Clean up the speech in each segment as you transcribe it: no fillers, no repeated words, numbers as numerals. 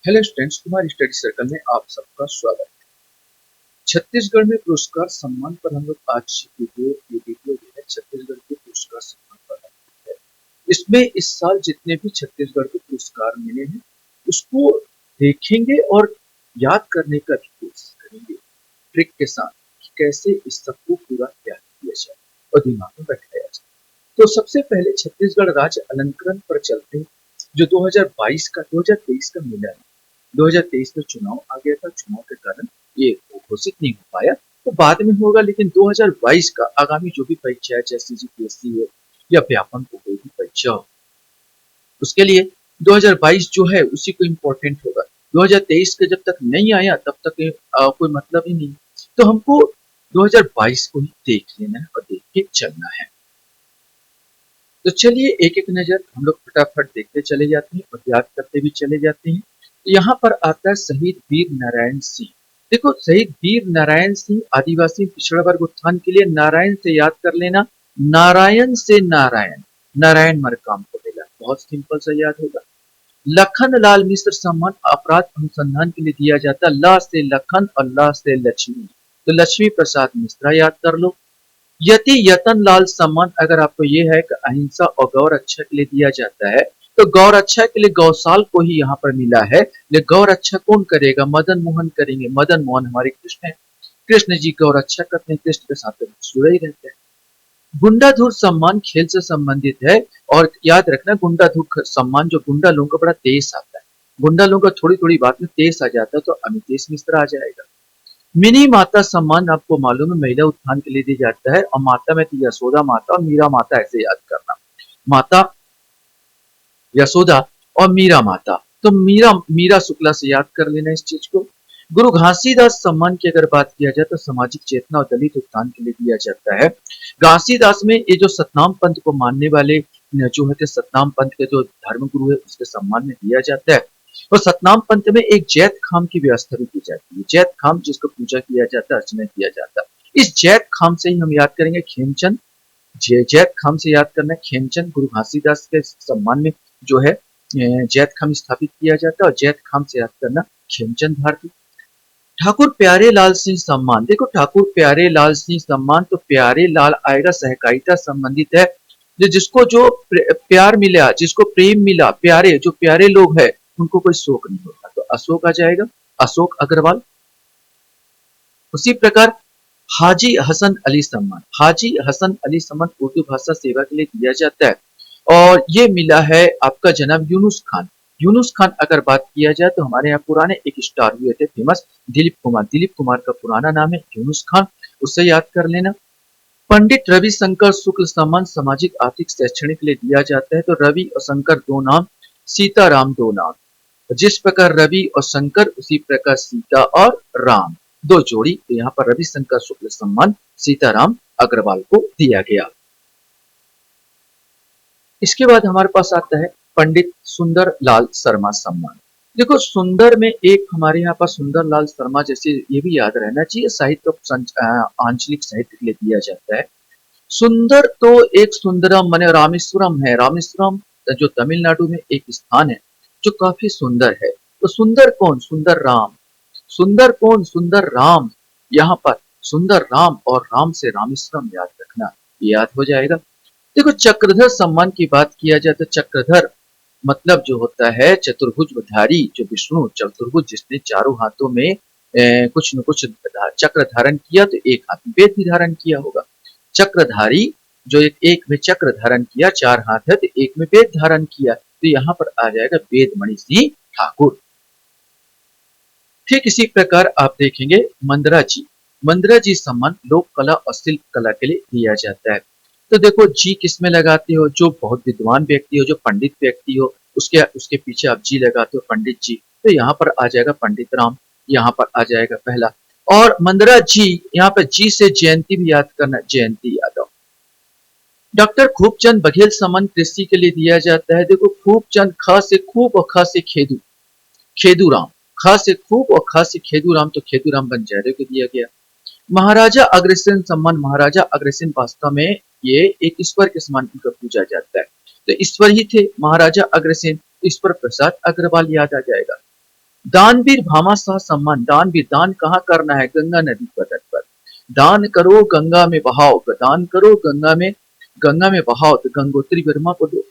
Hello students, Kumar study circle में आप सबका स्वागत है। छत्तीसगढ़ में पुरस्कार सम्मान पर हम लोग आज ये वीडियो जो है छत्तीसगढ़ के पुरस्कार सम्मान पर है। इसमें इस साल जितने भी छत्तीसगढ़ को पुरस्कार मिले हैं उसको देखेंगे और याद करने का भी कोशिश करेंगे ट्रिक के साथ कि कैसे इस सबको पूरा याद किया जाए और दिमाग में बैठाया जाए। तो सबसे पहले छत्तीसगढ़ राज्य अलंकरण पर चलते हैं, जो 2023 का मिला है। 2023 में चुनाव आ गया था, चुनाव के कारण ये घोषित नहीं हो पाया, तो बाद में होगा। लेकिन 2022 का आगामी जो भी परीक्षा है, चाहे सीजीपीएससी हो या व्यापम को कोई भी परीक्षा हो, उसके लिए 2022 जो है उसी को इम्पोर्टेंट होगा। 2023 का जब तक नहीं आया तब तक कोई मतलब ही नहीं। तो हमको 2022 को ही देख लेना है और देख के चलना है। तो चलिए एक एक नजर हम लोग फटाफट देखते चले जाते हैं और याद करते भी चले जाते हैं। यहाँ पर आता है शहीद वीर नारायण सिंह। देखो, शहीद वीर नारायण सिंह आदिवासी पिछड़ा वर्ग उत्थान के लिए नारायण से याद कर लेना। नारायण से नारायण, नारायण मरकाम को मिला, बहुत सिंपल सा याद होगा। लखन लाल मिश्र सम्मान अपराध अनुसंधान के लिए दिया जाता है। ल से लखन और ल से लक्ष्मी, तो लक्ष्मी प्रसाद मिश्रा याद कर लो। यति यतन लाल सम्मान अगर आपको ये है कि अहिंसा और गौ रक्षा के लिए दिया जाता है, तो गौ रक्षा के लिए गौशाल को ही यहाँ पर मिला है। लेकिन गौ रक्षा कौन करेगा? मदन मोहन करेंगे। मदन मोहन हमारे कृष्ण है, कृष्ण जी गौ रक्षा करते हैं, कृष्ण के साथ जुड़े ही रहते हैं। गुंडाधुर सम्मान खेल से संबंधित है, और याद रखना गुंडाधुर सम्मान जो गुंडा लोगों का बड़ा तेज आता है, गुंडा लोगों का थोड़ी थोड़ी बात में तेज आ जाता है, तो अमितेश मिश्रा आ जाएगा। मिनी माता सम्मान आपको मालूम है महिला उत्थान के लिए दिया जाता है, और माता में तो यशोदा माता और मीरा माता, ऐसे याद करना। माता यशोदा और मीरा माता, तो मीरा मीरा शुक्ला से याद कर लेना इस चीज को। गुरु घासीदास सम्मान की अगर बात किया जाए तो सामाजिक चेतना और दलित उत्थान के लिए दिया जाता है। घासीदास में ये जो सतनाम पंथ को मानने वाले जो है सतनाम पंथ के जो धर्म गुरु है उसके सम्मान में दिया जाता है। और सतनाम पंथ में एक जैत खाम की व्यवस्था भी की जाती है। जैत खाम जिसको पूजा किया जाता है, अर्चना किया जाता है। इस जैत खाम से ही हम याद करेंगे खेमचंद। जैत खाम से याद करना खेमचंद, गुरु घासीदास के सम्मान में जो है जैत खाम स्थापित किया जाता है, और जैत खाम से याद करना खेमचंद भारती। ठाकुर प्यारे लाल सिंह सम्मान, देखो ठाकुर प्यारे लाल सिंह सम्मान, तो प्यारे लाल आएगा, सहकारिता संबंधित है। जिसको जो प्यार मिला, जिसको प्रेम मिला, प्यारे जो प्यारे लोग हैं उनको कोई शोक नहीं होता, तो अशोक आ जाएगा, अशोक अग्रवाल। उसी प्रकार हाजी हसन अली सम्मान, हाजी हसन अली सम्मान उर्दू भाषा सेवा के लिए दिया जाता है, और ये मिला है आपका जनाब यूनुस खान। यूनुस खान अगर बात किया जाए तो हमारे यहाँ पुराने एक स्टार हुए थे फेमस, दिलीप कुमार। दिलीप कुमार का पुराना नाम है यूनुस खान, उससे याद कर लेना। पंडित रविशंकर शुक्ल सम्मान सामाजिक आर्थिक शैक्षणिक के लिए दिया जाता है, तो रवि और शंकर दो नाम, सीताराम दो नाम। जिस प्रकार रवि और शंकर उसी प्रकार सीता और राम, दो जोड़ी। तो यहाँ पर रविशंकर शुक्ल सम्मान सीताराम अग्रवाल को दिया गया। इसके बाद हमारे पास आता है पंडित सुंदर लाल शर्मा सम्मान। देखो, सुंदर में एक हमारे यहाँ पर सुंदर लाल शर्मा, जैसे ये भी याद रहना चाहिए, साहित्य आंचलिक साहित्य के लिए दिया जाता है। सुंदर तो एक सुंदरम माने रामेश्वरम है। रामेश्वरम जो तमिलनाडु में एक स्थान है जो काफी सुंदर है। तो सुंदर कौन? सुंदर राम। सुंदर कौन? सुंदर राम। यहाँ पर सुंदर राम और राम से रामेश्वरम याद रखना, याद हो जाएगा। देखो, चक्रधर सम्मान की बात किया जाए तो चक्रधर मतलब जो होता है चतुर्भुजधारी, जो विष्णु चतुर्भुज जिसने चारों हाथों में कुछ न कुछ चक्र धारण किया, तो एक हाथ में वेद भी धारण किया होगा। चक्रधारी जो एक में चक्र धारण किया, चार हाथ है तो एक में वेद धारण किया, तो यहाँ पर आ जाएगा वेदमणि सिंह ठाकुर। ठीक इसी प्रकार आप देखेंगे मंदरा जी। मंदरा जी सम्मान लोक कला और शिल्प कला के लिए दिया जाता है। तो देखो, जी किसमें लगाते हो? जो बहुत विद्वान व्यक्ति हो, जो पंडित व्यक्ति हो, उसके उसके पीछे आप जी लगाते हो, पंडित जी। तो यहाँ पर आ जाएगा पंडित राम, यहाँ पर आ जाएगा पहला। और मंदरा जी, यहाँ पर जी से जयंती भी याद करना, जयंती यादव। डॉक्टर खूबचंद बघेल सम्मान कृषि के लिए दिया जाता है। देखो, खूबचंद ख से खूब और ख से खेदू, खेदूराम। ख से खूब और ख से खेदूराम, तो खेदूराम बंजारे को दिया गया। महाराजा अग्रसेन सम्मान, महाराजा अग्रसेन वास्तव में ये एक ईश्वर के समान उनका पूजा जाता है, तो ईश्वर ही थे महाराजा अग्रसेन। ईश्वर प्रसाद अग्रवाल याद आ जाएगा। दानवीर भामाशाह सम्मान, दानवीर, दान कहाँ करना है? गंगा नदी पर तट पर। दान करो गंगा में बहाओ, दान करो गंगा में बहाओ, तो गंगोत्री वर्मा को दो।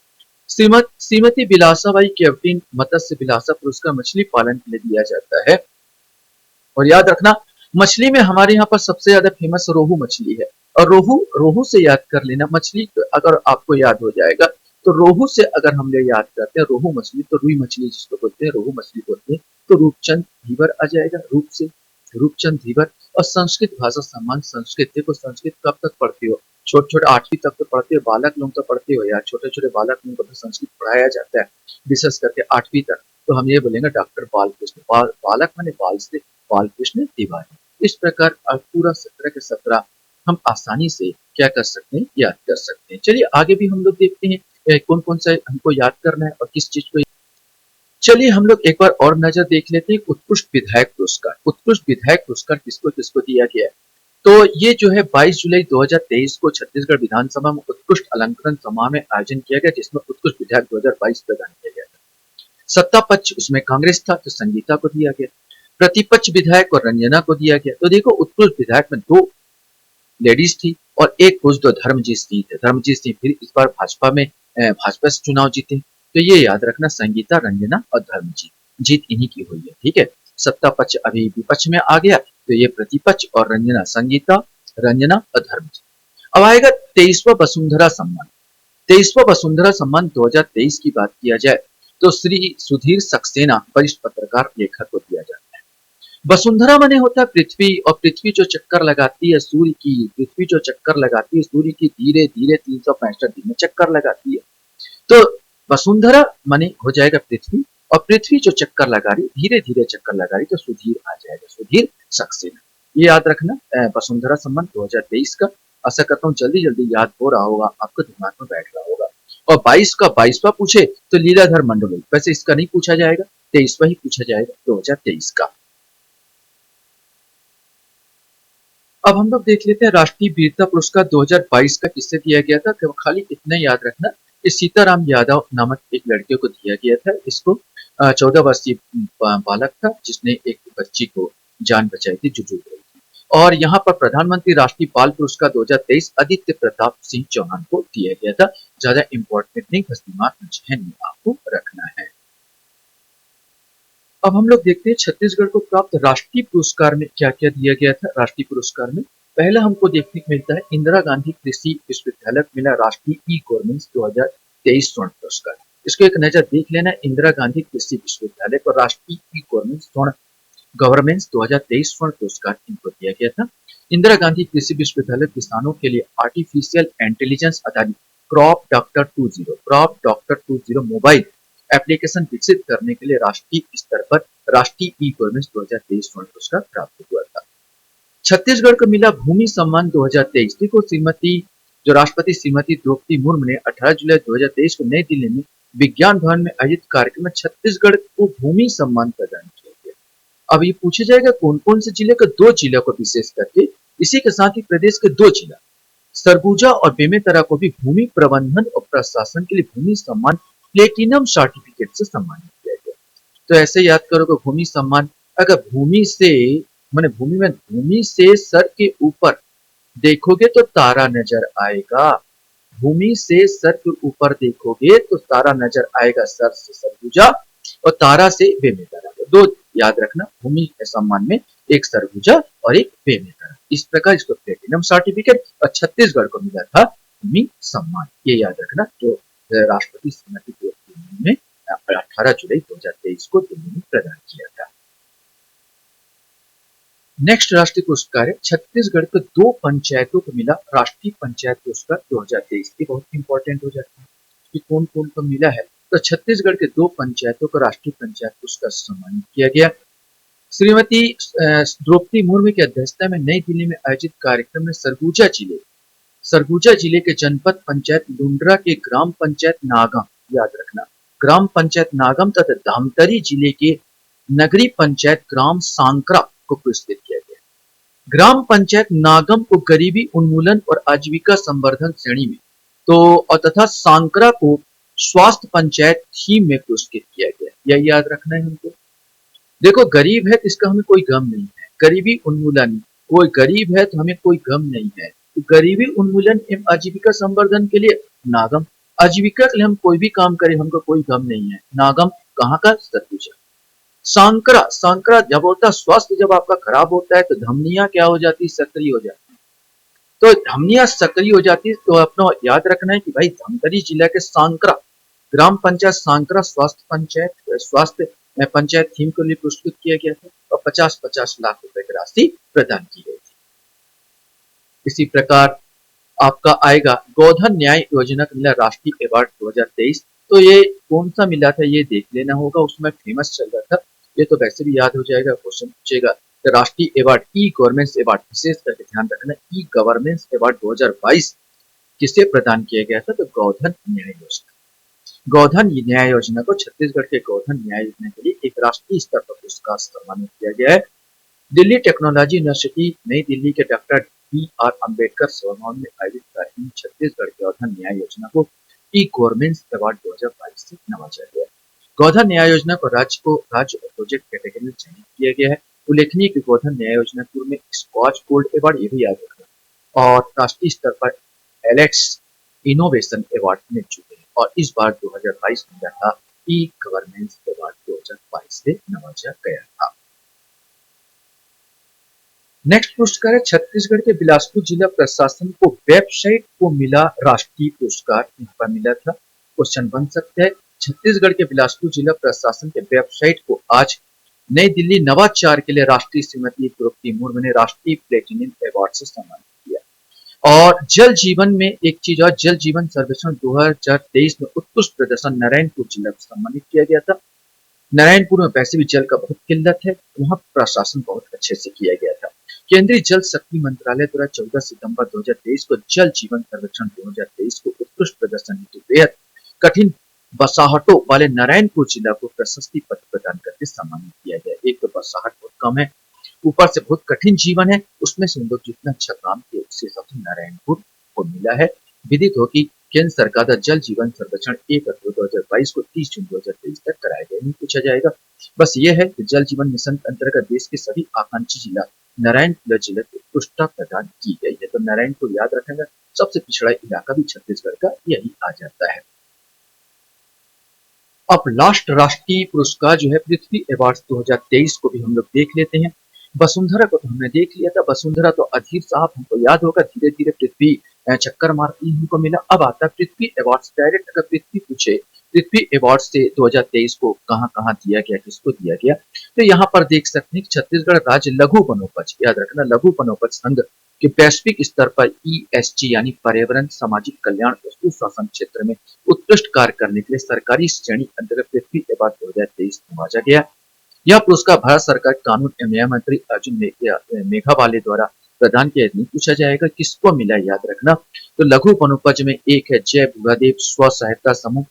श्रीमती बिलासाबाई केवटिन मत्स्य विलासा पुरस्कार मछली पालन के लिए दिया जाता है। और याद रखना, मछली में हमारे यहाँ पर सबसे ज्यादा फेमस रोहू मछली है। और रोहू रोहू से याद कर लेना, मछली अगर आपको याद हो जाएगा तो रोहू से अगर हम लोग याद करते हैं रोहू मछली, तो रुई मछली जिसको बोलते हैं रोहू मछली बोलते हैं, तो रूपचंद धीवर आ जाएगा। रूप से रूपचंद धीवर। और संस्कृत भाषा सम्मान, संस्कृत, देखो संस्कृत कब तक पढ़ते हो? छोटे छोटे 8वीं तक तो पढ़ते हो, बालक लोग तो पढ़ते हो यार, छोटे छोटे बालक लोगों को तो संस्कृत पढ़ाया जाता है, विशेष करके 8वीं तक। तो हम ये बोलेंगे डॉक्टर बालकृष्ण, बालक माने बाल से बालकृष्ण तिवारी। इस प्रकार पूरा 17 के 17 हम आसानी से क्या कर सकते हैं? याद कर सकते हैं। चलिए आगे भी हम लोग देखते हैं कौन कौन सा हमको याद करना है और किस चीज को। चलिए हम लोग एक बार और नजर देख लेते हैं। उत्कृष्ट विधायक पुरस्कार, उत्कृष्ट विधायक पुरस्कार किसको किसको दिया गया है? तो ये जो है 22 जुलाई 2023 को छत्तीसगढ़ विधानसभा में उत्कृष्ट अलंकरण समारोह में आयोजन किया गया, जिसमें उत्कृष्ट विधायक 2022 प्रदान किया गया था। सत्ता पक्ष उसमें कांग्रेस था, तो संगीता को दिया गया। प्रतिपक्ष विधायक और रंजना को दिया गया। तो देखो उत्कृष्ट विधायक में 2 लेडीज थी और एक पुरुष, जो धर्मजीत सिंह थे। धर्मजीत सिंह फिर इस बार भाजपा से चुनाव जीते। तो ये याद रखना, संगीता, रंजना और धर्मजीत, जीत इन्हीं की हुई है। ठीक है, सत्ता पक्ष अभी विपक्ष में आ गया, तो ये प्रतिपक्ष और रंजना, संगीता, रंजना और धर्मजीत। अब आएगा 23वां वसुंधरा सम्मान। 23वां वसुंधरा सम्मान 2023 की बात किया जाए तो श्री सुधीर सक्सेना, वरिष्ठ पत्रकार लेखक को दिया जाता है। वसुंधरा माने होता है पृथ्वी, और पृथ्वी जो चक्कर लगाती है सूर्य की, पृथ्वी जो चक्कर लगाती है सूर्य की, धीरे धीरे 365 दिन में चक्कर लगाती है। तो वसुंधरा माने हो जाएगा पृथ्वी, और पृथ्वी जो चक्कर लगा रही, धीरे धीरे चक्कर लगा रही, तो सुधीर आ जाएगा, सुधीर सक्सेना। ये याद रखना वसुंधरा सम्मान 2023 का। आशा करता हूँ जल्दी जल्दी याद हो रहा होगा, आपको दिमाग में बैठ रहा होगा। और 22 का 22वां पूछे तो लीलाधर मंडलोई, वैसे इसका नहीं पूछा जाएगा, 23वां ही पूछा जाएगा, 2023 का। अब हम लोग देख लेते हैं राष्ट्रीय वीरता पुरस्कार 2022 का किससे दिया गया था। तो खाली इतना याद रखना कि सीताराम यादव नामक एक लड़के को दिया गया था। इसको 14 वर्षीय बालक था, जिसने एक बच्ची को जान बचाई थी जो डूब रही थी। और यहाँ पर प्रधानमंत्री राष्ट्रीय बाल पुरस्कार 2023 आदित्य प्रताप सिंह चौहान को दिया गया था। ज्यादा इंपॉर्टेंट नहीं, बस दिमाग में जहन में आपको रखना है। अब हम लोग देखते हैं छत्तीसगढ़ को प्राप्त राष्ट्रीय पुरस्कार में क्या क्या दिया गया था। राष्ट्रीय पुरस्कार में पहला हमको देखने को मिलता है इंदिरा गांधी कृषि विश्वविद्यालय को मिला राष्ट्रीय ई गवर्नेंस 2023 स्वर्ण पुरस्कार। इसको एक नजर देख लेना, इंदिरा गांधी कृषि विश्वविद्यालय को राष्ट्रीय ई गवर्नेंस स्वर्ण गवर्नेंस 2023 स्वर्ण पुरस्कार इनको दिया गया था। इंदिरा गांधी कृषि विश्वविद्यालय किसानों के लिए आर्टिफिशियल इंटेलिजेंस आधारित क्रॉप डॉक्टर 20 मोबाइल एप्लीकेशन विकसित करने के लिए राष्ट्रीय स्तर पर राष्ट्रीय ई गवर्नेंस 2023 स्वर्ण पुरस्कार प्राप्त हुआ था। छत्तीसगढ़ को मिला भूमि सम्मान 2023। देखो श्रीमती जो राष्ट्रपति श्रीमती द्रौपदी मुर्मू ने 18 जुलाई 2023 को नई दिल्ली में विज्ञान भवन में आयोजित कार्यक्रम में छत्तीसगढ़ को भूमि सम्मान प्रदान किया गया। अब ये पूछा जाएगा कौन कौन से जिले के, 2 जिलों को विशेष करके, इसी के साथ ही प्रदेश के 2 जिला सरगुजा और बेमेतरा को भी भूमि प्रबंधन और प्रशासन के लिए भूमि सम्मान प्लेटिनम सर्टिफिकेट से सम्मानित किया गया। तो ऐसे याद करोगे भूमि सम्मान, अगर भूमि से मैंने भूमि से सर के ऊपर देखोगे तो तारा नजर आएगा, भूमि से सर के ऊपर देखोगे तो तारा नजर आएगा, सर से सरगुजा और तारा से बेमेतरा। 2 याद रखना भूमि के सम्मान में, एक सरगुजा और एक बेमेतरा। इस प्रकार इसको प्लेटिनम सर्टिफिकेट और छत्तीसगढ़ को मिला था भूमि सम्मान। ये याद रखना, जो राष्ट्रपति श्रीमती द्रौपदी मुर्मू ने 18 जुलाई 2023 को दिल्ली में प्रदान किया था। नेक्स्ट राष्ट्रीय पुरस्कार है छत्तीसगढ़ के 2 पंचायतों को मिला राष्ट्रीय पंचायत पुरस्कार 2023। ये बहुत इंपॉर्टेंट हो जाता है कि कौन कौन को मिला है। तो छत्तीसगढ़ के 2 पंचायतों को राष्ट्रीय पंचायत पुरस्कार सम्मानित किया गया। श्रीमती द्रौपदी मुर्मू की अध्यक्षता में नई दिल्ली में आयोजित कार्यक्रम में सरगुजा जिले के जनपद पंचायत लुंड्रा के ग्राम पंचायत नागम, याद रखना ग्राम पंचायत नागम तथा धमतरी जिले के नगरी पंचायत ग्राम सांकरा को पुरस्कृत किया गया। ग्राम पंचायत नागम को गरीबी उन्मूलन और आजीविका संवर्धन श्रेणी में तो तथा सांकरा को स्वास्थ्य पंचायत थीम में पुरस्कृत किया गया। यह याद रखना है हमको। देखो, गरीब है तो इसका हमें कोई गम नहीं है। गरीबी उन्मूलन, कोई गरीब है तो हमें कोई गम नहीं है। तो गरीबी उन्मूलन एवं आजीविका संवर्धन के लिए नागम, आजीविका के लिए हम कोई भी काम करें हमको कोई गम नहीं है। नागम कहाँ का? सतलुज। सांकरा, सांकरा जब होता है, स्वास्थ्य जब आपका खराब होता है तो धमनियां क्या हो जाती है? सक्रिय हो जाती है। तो धमनियां सक्रिय हो जाती है तो अपना याद रखना है कि भाई धमतरी जिला के सांकरा ग्राम पंचायत सांकरा स्वास्थ्य पंचायत थीम के लिए पुरस्कृत किया गया था और 50-50 लाख रुपए की राशि प्रदान की गई थी। इसी प्रकार आपका आएगा गोधन न्याय योजना का मिला राष्ट्रीय अवार्ड 2023। तो ये कौन सा मिला था ये देख लेना होगा, उसमें फेमस चल रहा था। ये तो वैसे भी याद हो जाएगा, क्वेश्चन पूछेगा। तो राष्ट्रीय अवार्ड ई गवर्नेंस अवार्ड, विशेष करके ध्यान रखना, ई गवर्नेंस अवार्ड 2022 किसे प्रदान किया गया था? तो गोधन न्याय योजना। गोधन न्याय योजना को छत्तीसगढ़ के गोधन न्याय योजना के लिए एक राष्ट्रीय स्तर पर पुरस्कार सम्मानित किया गया है। दिल्ली टेक्नोलॉजी यूनिवर्सिटी नई दिल्ली के डॉक्टर बी आर अम्बेडकर सभाभवन में आयोजित कार्यक्रम में छत्तीसगढ़ के गोधन न्याय योजना को ई गवर्नेंस अवार्ड 2022 से नवाजा गया। गोधन न्याय योजना को राज्य और प्रोजेक्ट कैटेगरी में चयनित किया गया है। उल्लेखनीय कि गोधन न्याय योजना पूर्व में स्कॉच गोल्ड अवार्ड, ये भी याद रखना, और राष्ट्रीय स्तर पर एलेक्स इनोवेशन अवार्ड मिल चुके हैं और इस बार 2022 में मिला था ई गवर्नेंस अवार्ड 2022 से नवाजा गया था। नेक्स्ट पुरस्कार है छत्तीसगढ़ के बिलासपुर जिला प्रशासन को वेबसाइट को मिला राष्ट्रीय पुरस्कार, यहाँ पर मिला था। क्वेश्चन बन सकता है, छत्तीसगढ़ के बिलासपुर जिला प्रशासन के वेबसाइट को आज नई दिल्ली नवाचार के लिए राष्ट्रीय श्रीमती द्रौपदी मुर्मू ने राष्ट्रीय प्लेटिनियम अवार्ड से सम्मानित किया। और जल जीवन में एक चीज और, जल जीवन सर्वेक्षण 2023 में उत्कृष्ट प्रदर्शन नारायणपुर जिला को सम्मानित किया गया था। नारायणपुर में वैसे भी जल का बहुत किल्लत है, वहां प्रशासन बहुत अच्छे से किया गया था। केंद्रीय जल शक्ति मंत्रालय द्वारा 14 सितंबर 2023 को जल जीवन सर्वेक्षण 2023 को उत्कृष्ट प्रदर्शन हेतु बेहद कठिन बसाहटों वाले नारायणपुर जिला को प्रशस्ति पत्र प्रदान करके सम्मानित किया गया। एक तो बसाहट बहुत कम है, ऊपर से बहुत कठिन जीवन है, उसमें से लोग जितना अच्छा काम किए उसके हिसाब से नारायणपुर को मिला है। विदित हो कि केंद्र सरकार का जल जीवन सर्वेक्षण 1 अक्टूबर 2022 को 30 जून 2023 तक कराया गया। नहीं पूछा जाएगा, बस ये है कि जल जीवन मिशन के अंतर्गत देश के सभी आकांक्षी जिला नारायणपुर जिले को उत्कृष्टता प्रदान की गई है। तो नारायणपुर याद रखेंगे, सबसे पिछड़ा इलाका भी छत्तीसगढ़ का यही आ जाता है। अब लास्ट राष्ट्रीय पुरस्कार जो है पृथ्वी अवार्ड 2023 को भी हम लोग देख लेते हैं। वसुंधरा को तो हमने देख लिया था, वसुंधरा तो अधीर साहब हमको याद होगा, धीरे धीरे पृथ्वी चक्कर मारती हमको मिला। अब आता है पृथ्वी अवार्ड, डायरेक्ट अगर पृथ्वी पूछे पृथ्वी अवार्ड से 2023 को कहां कहां दिया गया, किसको दिया गया, तो यहाँ पर देख सकते हैं छत्तीसगढ़ राज्य लघु वनोपज, याद रखना लघु वनोपज संघ के वैश्विक स्तर पर ईएसजी यानी पर्यावरण सामाजिक कल्याण और सुशासन क्षेत्र में उत्कृष्ट कार्य करने के लिए सरकारी श्रेणी अंतर्गत पृथ्वी अवार्ड 2023 नवाजा गया। यह पुरस्कार भारत सरकार कानून एवं न्याय मंत्री अर्जुन मेघवाले द्वारा प्रदान किया। नहीं पूछा जाएगा किसको मिला, याद रखना। तो लघु वनोपज में एक है जय भूरादेव स्व सहायता समूह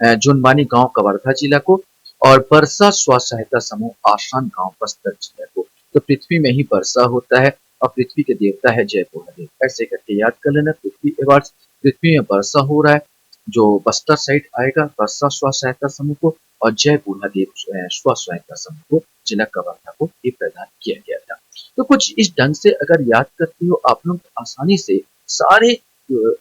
जुनवानी गांव कवर्धा जिला को, और वर्षा स्व सहायता समूह आसान गांव बस्तर जिला को। तो पृथ्वी में ही वर्षा होता है और पृथ्वी के देवता है जय भूरादेव, ऐसे करके याद कर लेना। पृथ्वी अवार्ड, पृथ्वी में वर्षा हो रहा है, जो बस्तर साइड आएगा वर्षा स्व सहायता समूह को, और जय भूरादेव स्व सहायता समूह को जिला कवर्धा को ये प्रदान किया गया था। तो कुछ इस ढंग से अगर याद करते हो आप लोग आसानी से सारे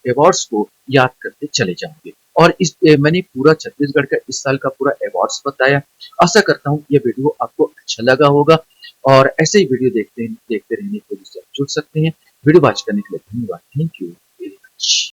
अवार्ड्स को याद करते चले जाओगे। और इस मैंने पूरा छत्तीसगढ़ का इस साल का पूरा अवार्ड्स बताया। आशा करता हूँ ये वीडियो आपको अच्छा लगा होगा और ऐसे ही वीडियो देखते रहने के लिए जुड़ सकते हैं। वीडियो वॉच करने के लिए धन्यवाद। Thank you very much.